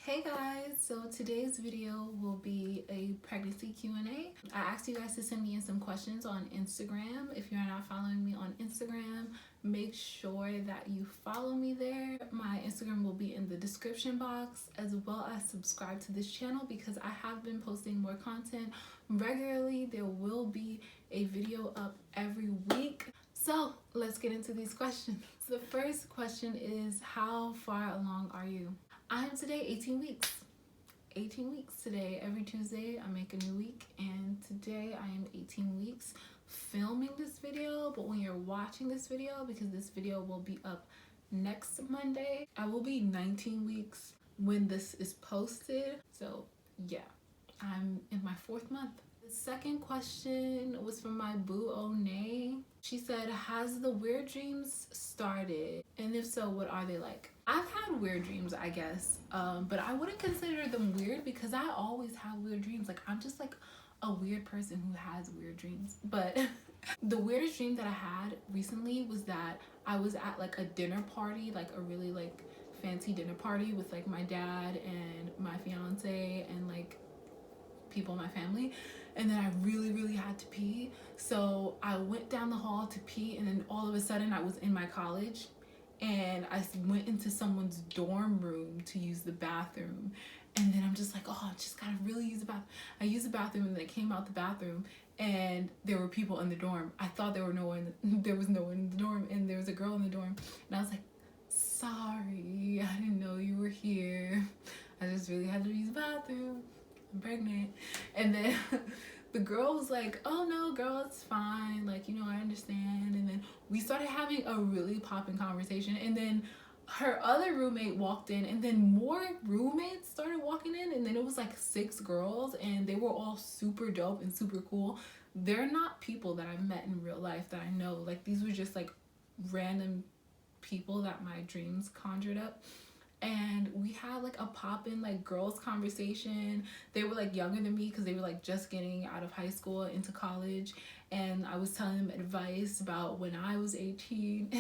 Hey guys, so today's video will be a pregnancy Q&A. I asked you guys to send me in some questions on Instagram. If you're not following me on Instagram, make sure that you follow me there. My Instagram will be in the description box, as well as subscribe to this channel because I have been posting more content regularly. There will be a video up every week. So let's get into these questions. The first question is, how far along are you? I am today 18 weeks. 18 weeks today. Every Tuesday I make a new week, and today I am 18 weeks filming this video. But when you're watching this video, because this video will be up next Monday, I will be 19 weeks when this is posted. So yeah, I'm in my 4th month. The second question was from my boo Onay. She said, has the weird dreams started? And if so, what are they like? I've had weird dreams, I guess, but I wouldn't consider them weird because I always have weird dreams. Like, I'm just like a weird person who has weird dreams. But the weirdest dream that I had recently was that I was at like a dinner party, like a really like fancy dinner party with like my dad and my fiance and like people in my family, and then I really had to pee. So I went down the hall to pee, and then all of a sudden I was in my college and I went into someone's dorm room to use the bathroom, and then I'm just like, oh, I just gotta really use the bathroom. I used the bathroom, and then I came out the bathroom and there were people in the dorm. I thought there was no one in the dorm, and there was a girl in the dorm, and I was like, sorry, I didn't know you were here. I just really had to use the bathroom. I'm pregnant. And then the girl was like, oh no girl, it's fine, like, you know, I understand. And then we started having a really popping conversation, and then her other roommate walked in, and then more roommates started walking in, and then it was like 6 girls, and they were all super dope and super cool. They're not people that I've met in real life that I know. Like, these were just like random people that my dreams conjured up. And we had like a poppin' like girls conversation. They were like younger than me because they were like just getting out of high school into college, and I was telling them advice about when I was 18.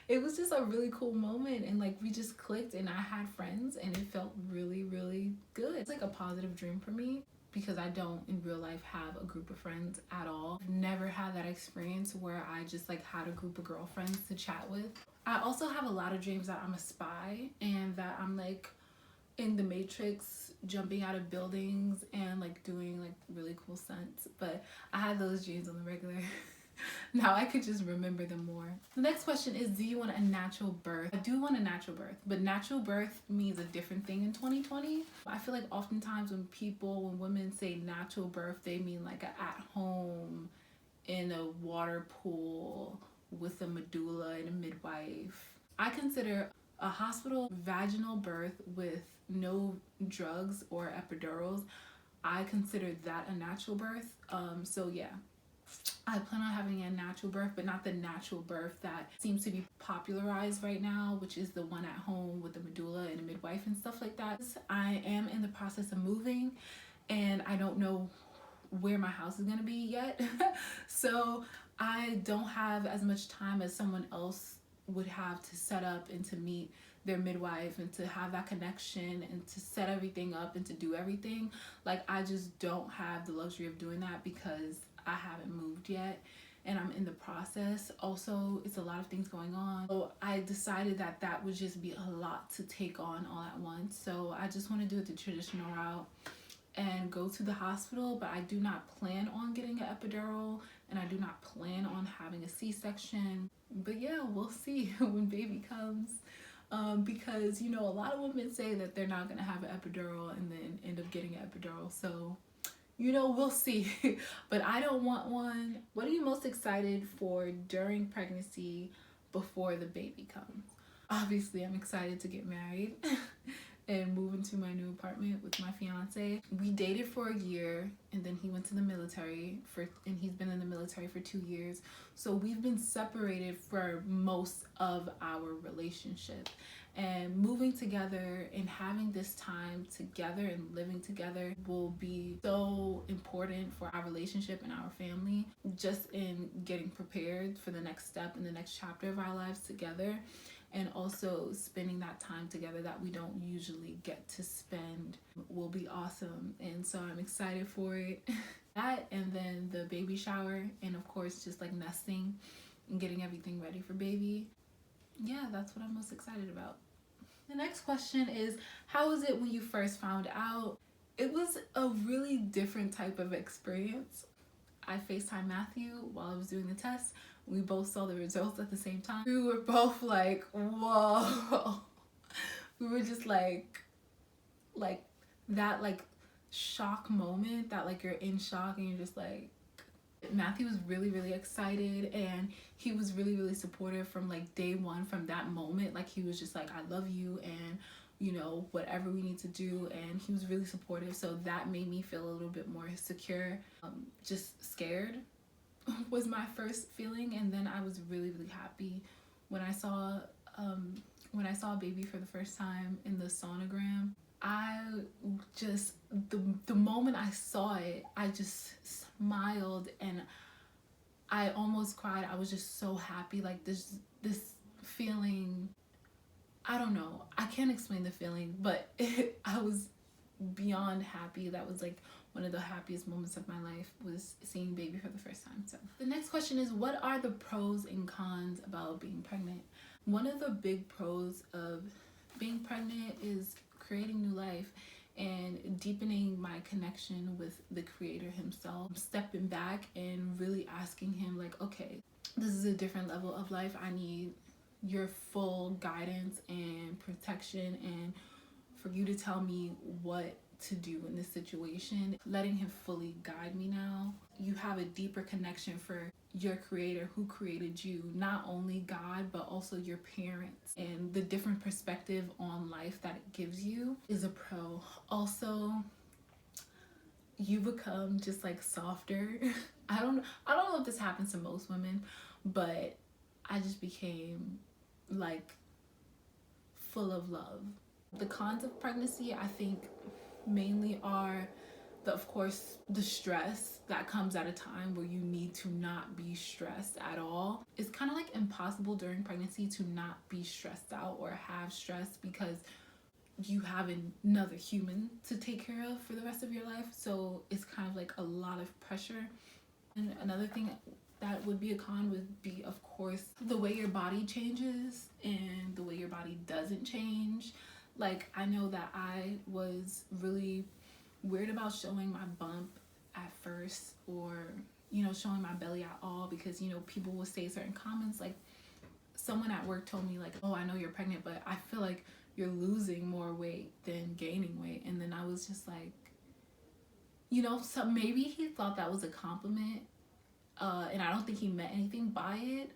It was just a really cool moment, and like we just clicked, and I had friends, and it felt really good. It's like a positive dream for me because I don't in real life have a group of friends at all. I've never had that experience where I just like had a group of girlfriends to chat with. I also have a lot of dreams that I'm a spy and that I'm like in the Matrix, jumping out of buildings and like doing like really cool stunts. But I had those dreams on the regular. Now I could just remember them more. The next question is, do you want a natural birth? I do want a natural birth, but natural birth means a different thing in 2020. I feel like oftentimes when women say natural birth, they mean like a at home in a water pool with a medulla and a midwife. I consider a hospital vaginal birth with no drugs or epidurals, I consider that a natural birth. So yeah, I plan on having a natural birth, but not the natural birth that seems to be popularized right now, which is the one at home with the medulla and a midwife and stuff like that. I am in the process of moving, and I don't know where my house is gonna be yet. So I don't have as much time as someone else would have to set up and to meet their midwife and to have that connection and to set everything up and to do everything. Like, I just don't have the luxury of doing that because I haven't moved yet and I'm in the process. Also, it's a lot of things going on. So I decided that that would just be a lot to take on all at once. So I just want to do it the traditional route and go to the hospital, but I do not plan on getting an epidural, and I do not plan on having a C-section. But yeah, we'll see when baby comes. Because, you know, a lot of women say that they're not gonna have an epidural and then end up getting an epidural. So, you know, we'll see. But I don't want one. What are you most excited for during pregnancy before the baby comes? Obviously, I'm excited to get married and move into my new apartment with my fiance. We dated for a year, and then he went to the military and he's been in the military for 2 years. So we've been separated for most of our relationship. And moving together and having this time together and living together will be so important for our relationship and our family, just in getting prepared for the next step and the next chapter of our lives together. and also spending that time together that we don't usually get to spend will be awesome. And so I'm excited for it. That, and then the baby shower, and of course just like nesting and getting everything ready for baby. Yeah, that's what I'm most excited about. The next question is, how was it when you first found out? It was a really different type of experience. I FaceTimed Matthew while I was doing the test. We both saw the results at the same time. We were both like, whoa. We were just like that like shock moment that like you're in shock and you're just like, Matthew was really, really excited, and he was really, really supportive from like day one. From that moment, like he was just like, I love you, and you know, whatever we need to do. And he was really supportive, so that made me feel a little bit more secure. Just scared was my first feeling, and then I was really, really happy when I saw baby for the first time in the sonogram. I just, the moment I saw it, I just smiled and I almost cried. I was just so happy. Like this feeling, I don't know, I can't explain the feeling, but I was beyond happy. That was like one of the happiest moments of my life, was seeing baby for the first time. So the next question is, what are the pros and cons about being pregnant? One of the big pros of being pregnant is creating new life and deepening my connection with the creator himself. Stepping back and really asking him like, okay, this is a different level of life. I need your full guidance and protection, and for you to tell me what to do in this situation. Letting him fully guide me now. You have a deeper connection for your creator who created you, not only God but also your parents, and the different perspective on life that it gives you is a pro. Also, you become just like softer. I don't know if this happens to most women, but I just became like full of love. The cons of pregnancy, I think, mainly are of course the stress that comes at a time where you need to not be stressed at all. It's kind of like impossible during pregnancy to not be stressed out or have stress, because you have another human to take care of for the rest of your life. So it's kind of like a lot of pressure. And another thing that would be a con would be, of course, the way your body changes and the way your body doesn't change. Like, I know that I was really weird about showing my bump at first, or you know, showing my belly at all, because you know, people will say certain comments. Like, someone at work told me like, oh, I know you're pregnant, but I feel like you're losing more weight than gaining weight. And then I was just like, you know, so maybe he thought that was a compliment, and I don't think he meant anything by it,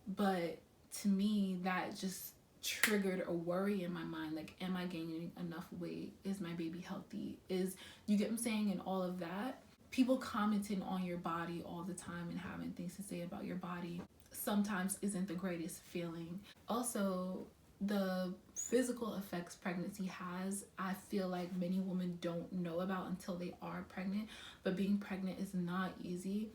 but to me that just triggered a worry in my mind. Like, am I gaining enough weight? Is my baby healthy? Is, you get what I'm saying? And all of that, people commenting on your body all the time and having things to say about your body sometimes isn't the greatest feeling. Also, the physical effects pregnancy has, I feel like many women don't know about until they are pregnant. But being pregnant is not easy.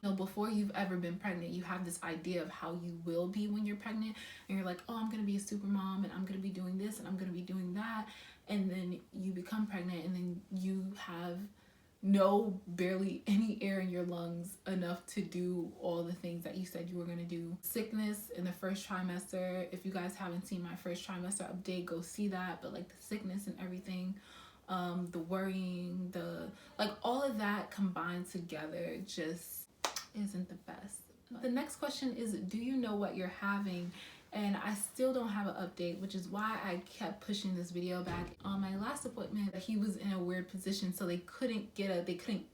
You know, before you've ever been pregnant, you have this idea of how you will be when you're pregnant, and you're like, oh, I'm gonna be a super mom, and I'm gonna be doing this, and I'm gonna be doing that. And then you become pregnant, and then you have barely any air in your lungs enough to do all the things that you said you were gonna do. Sickness in the first trimester, if you guys haven't seen my first trimester update, go see that. But like the sickness and everything, the worrying, the like, all of that combined together just isn't the best. The next question is, do you know what you're having? And I still don't have an update, which is why I kept pushing this video back. On my last appointment, he was in a weird position, so they couldn't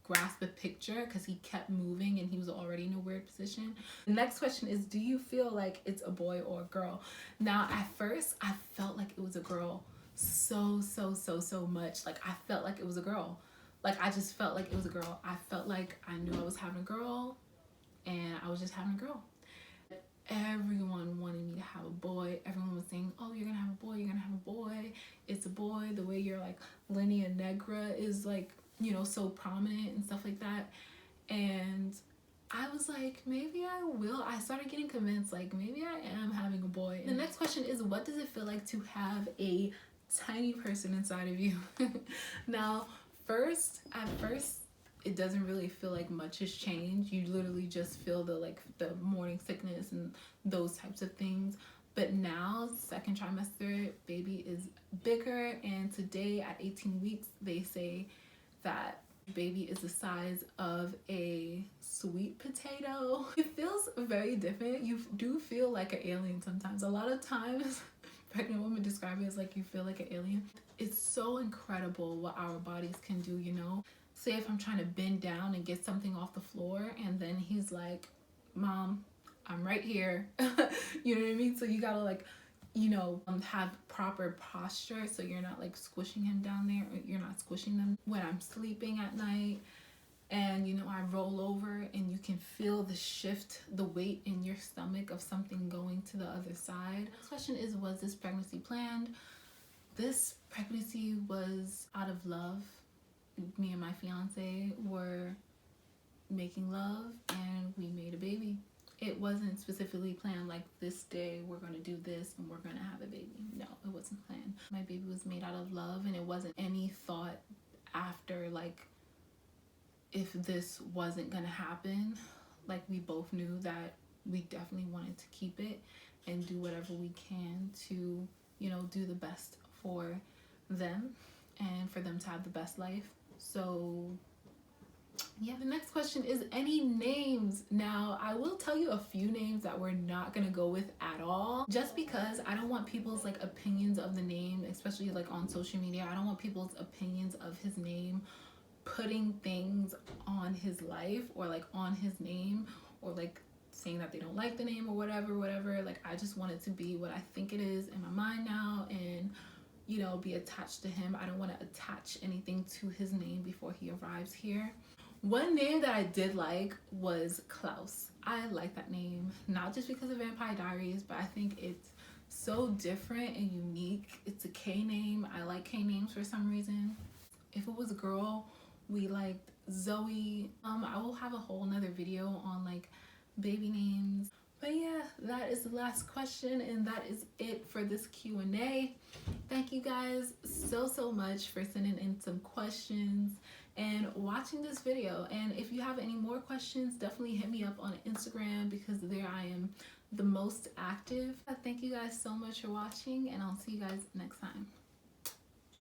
grasp a picture because he kept moving and he was already in a weird position. The next question is, do you feel like it's a boy or a girl? Now, at first, I felt like it was a girl so much. Like, I felt like it was a girl. Like, I just felt like it was a girl. I felt like I knew I was having a girl, and I was just having a girl. Everyone wanted me to have a boy. Everyone was saying, oh, you're gonna have a boy, you're gonna have a boy. It's a boy. The way your like linea negra is like, you know, so prominent and stuff like that. And I was like, maybe I will. I started getting convinced, like, maybe I am having a boy. The next question is, what does it feel like to have a tiny person inside of you? Now, at first, it doesn't really feel like much has changed. You literally just feel the morning sickness and those types of things. But now, second trimester, baby is bigger, and today at 18 weeks, they say that baby is the size of a sweet potato. It feels very different. You do feel like an alien sometimes. A lot of times pregnant women describe it as like you feel like an alien. It's so incredible what our bodies can do, you know. Say if I'm trying to bend down and get something off the floor, and then he's like, Mom, I'm right here. You know what I mean? So you gotta like, you know, have proper posture so you're not like squishing him down there, or you're not squishing them. When I'm sleeping at night and, you know, I roll over and you can feel the shift, the weight in your stomach of something going to the other side. Next question is, was this pregnancy planned? This pregnancy was out of love. Me and my fiance were making love and we made a baby. It wasn't specifically planned like this day we're going to do this and we're going to have a baby. No, it wasn't planned. My baby was made out of love, and it wasn't any thought after like if this wasn't going to happen. Like we both knew that we definitely wanted to keep it and do whatever we can to, you know, do the best for them and for them to have the best life. So yeah, the next question is, any names? Now, I will tell you a few names that we're not gonna go with at all, just because I don't want people's like opinions of the name, especially like on social media. I don't want people's opinions of his name putting things on his life or like on his name, or like saying that they don't like the name or whatever. Like, I just want it to be what I think it is in my mind now, and you know, be attached to him. I don't want to attach anything to his name before he arrives here. One name that I did like was Klaus. I like that name, not just because of Vampire Diaries, but I think it's so different and unique. It's a K name. I like K names for some reason. If it was a girl, we liked Zoe. I will have a whole nother video on like baby names. But yeah, that is the last question, and that is it for this Q&A. Thank you guys so much for sending in some questions and watching this video. And if you have any more questions, definitely hit me up on Instagram, because there I am the most active. Thank you guys so much for watching, and I'll see you guys next time.